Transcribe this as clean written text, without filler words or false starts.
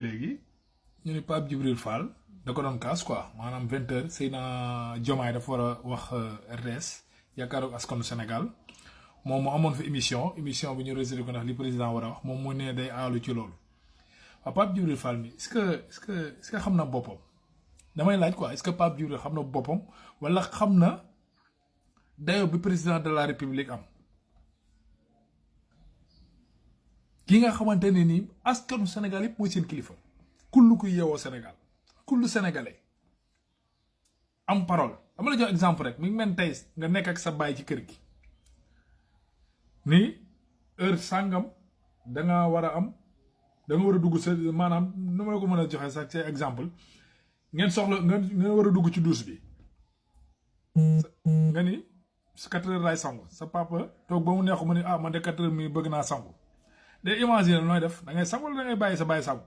léegi ñu ne Pape Djibril Fall da ko doon kaas quoi maanaam 20h Seydina Diomaye dafa war a wax RTS yaakaaru askanu Sénégal moom mu amoon fa émission bi ñu réservé ko ndax li président war a wax moom mu ne day aalu ci loolu waaw Pape Djibril Fall mi est-ce que xam na boppam damay laaj quoi est-ce que Pape Djibril xam na boppam wala xam na dayo bi président de la république am ki nga xamante ne nii askanu Sénégal yëpp mooy seen kilifa kullu kuy yeewoo Sénégal kullu sénégalais am parole dama la jox exemple rek mi ngi mel tey nga nekk ak sa baay ci kër gi ni heure sàngam da nga war a am da nga war a dugg sa maanaam nu ma la ko mën a joxe sax ci exemple ngeen soxla nga war a dugg ci douche bi nga ni 4 heures laay sangu sa papa toog ba mu neexu ma ni ah man de 4 heures mi bëgg naa sangu de imaginer nooy def da ngay sangu wala da ngay bàyyi sa bàyyi sangu